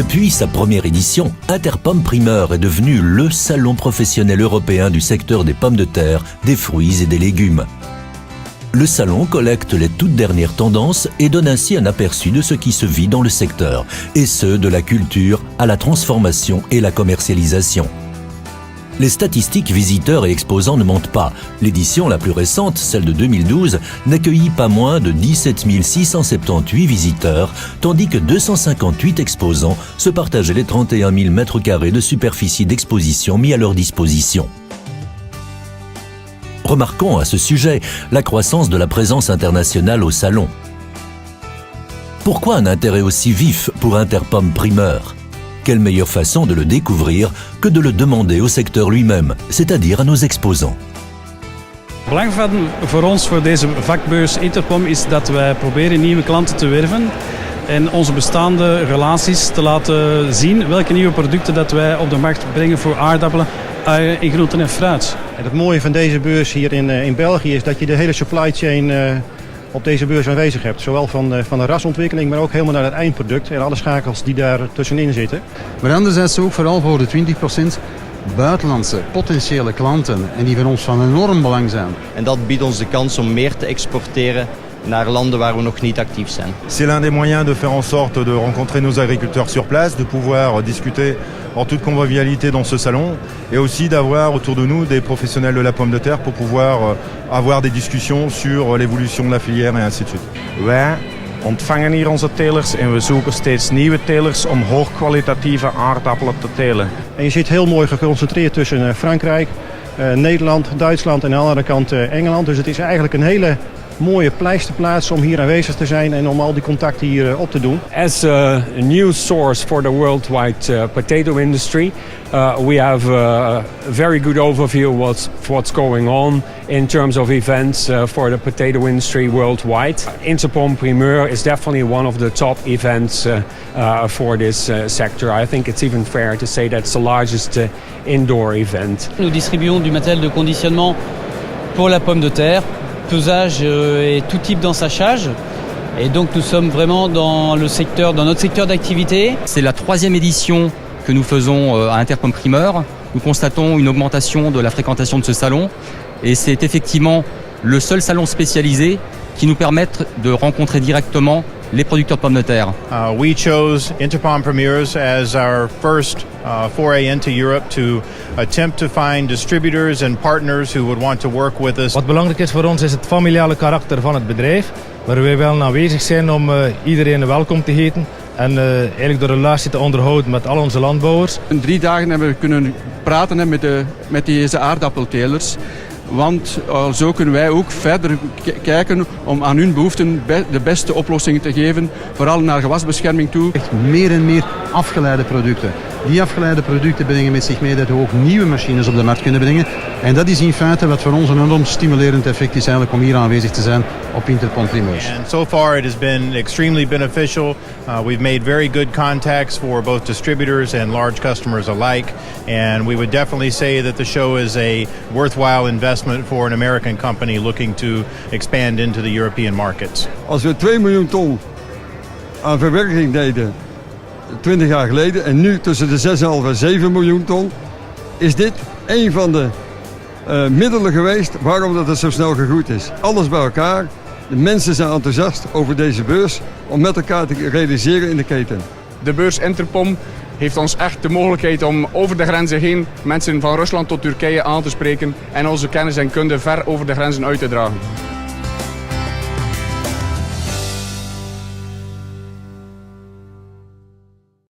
Depuis sa première édition, Interpomme Primeur est devenu le salon professionnel européen du secteur des pommes de terre, des fruits et des légumes. Le salon collecte les toutes dernières tendances et donne ainsi un aperçu de ce qui se vit dans le secteur, et ce, de la culture à la transformation et la commercialisation. Les statistiques visiteurs et exposants ne mentent pas. L'édition la plus récente, celle de 2012, n'accueillit pas moins de 17 678 visiteurs, tandis que 258 exposants se partageaient les 31 000 m² de superficie d'exposition mis à leur disposition. Remarquons à ce sujet la croissance de la présence internationale au salon. Pourquoi un intérêt aussi vif pour Interpomme Primeur ? Quelle meilleure façon de le découvrir que de le demander au secteur lui-même, c'est-à-dire à nos exposants. Het belang voor ons voor deze vakbeurs Interpom is dat wij proberen nieuwe klanten te werven en onze bestaande relaties te laten zien welke nieuwe producten dat wij op de markt brengen voor aardappelen, uien en groenten en fruit. En het mooie van deze beurs hier in België is dat je de hele supply chain op deze beurs aanwezig hebt. Zowel van de rasontwikkeling, maar ook helemaal naar het eindproduct en alle schakels die daar tussenin zitten. Maar anderzijds ook vooral voor de 20% buitenlandse potentiële klanten en die voor ons van enorm belang zijn. En dat biedt ons de kans om meer te exporteren naar landen waar we nog niet actief zijn. C'est l'un des moyens de faire en sorte de rencontrer nos agriculteurs sur place, de pouvoir discuter en toute convivialité dans ce salon et aussi d'avoir autour de nous des professionnels de la pomme de terre pour pouvoir avoir des discussions sur l'évolution de la filière et ainsi de suite. Wij ontvangen hier onze telers en we zoeken steeds nieuwe telers om hoogkwalitatieve aardappelen te telen. En je zit heel mooi geconcentreerd tussen Frankrijk, Nederland, Duitsland en aan de andere kant Engeland. Dus het is eigenlijk een hele mooie pleisterplaats om hier aanwezig te zijn en om al die contacten hier op te doen. As a new source for the worldwide potato industry, we have a very good overview of what's going on in terms of events for the potato industry worldwide. Interpom Primeur is definitely one of the top events for this sector. I think it's even fair to say that's the largest indoor event. Nous distribuons du matériel de conditionnement pour la pomme de terre, pesage et tout type d'ensachage. Et donc nous sommes vraiment dans notre secteur d'activité. C'est la 3e édition que nous faisons à Interpom Primeur. Nous constatons une augmentation de la fréquentation de ce salon et c'est effectivement le seul salon spécialisé qui nous permette de rencontrer directement les producteurs de pommes de terre. We chose Interpom Primeurs as our first foray into Europe to attempt to find distributors and partners who would want to work with us. Wat belangrijk is voor ons is het familiale karakter van het bedrijf, waar wij wel aanwezig zijn om iedereen welkom te heten en eigenlijk de relatie te onderhouden met al onze landbouwers. In 3 dagen hebben we kunnen praten met deze aardappeltelers. Want zo kunnen wij ook verder kijken om aan hun behoeften de beste oplossingen te geven, vooral naar gewasbescherming toe. Meer en meer afgeleide producten. Die afgeleide producten brengen met zich mee dat we ook nieuwe machines op de markt kunnen brengen. En dat is in feite wat voor ons een enorm stimulerend effect is eigenlijk om hier aanwezig te zijn op Interpom Primeurs. And so far it has been extremely beneficial. We've made very good contacts for both distributors and large customers alike. And we would definitely say that the show is a worthwhile investment for an American company looking to expand into the European markets. Als we 2 miljoen ton aan verwerking deden 20 jaar geleden en nu tussen de 6,5 en 7 miljoen ton, is dit een van de middelen geweest waarom dat het zo snel gegroeid is. Alles bij elkaar. De mensen zijn enthousiast over deze beurs om met elkaar te realiseren in de keten. De beurs Interpom heeft ons echt de mogelijkheid om over de grenzen heen mensen van Rusland tot Turkije aan te spreken en onze kennis en kunde ver over de grenzen uit te dragen.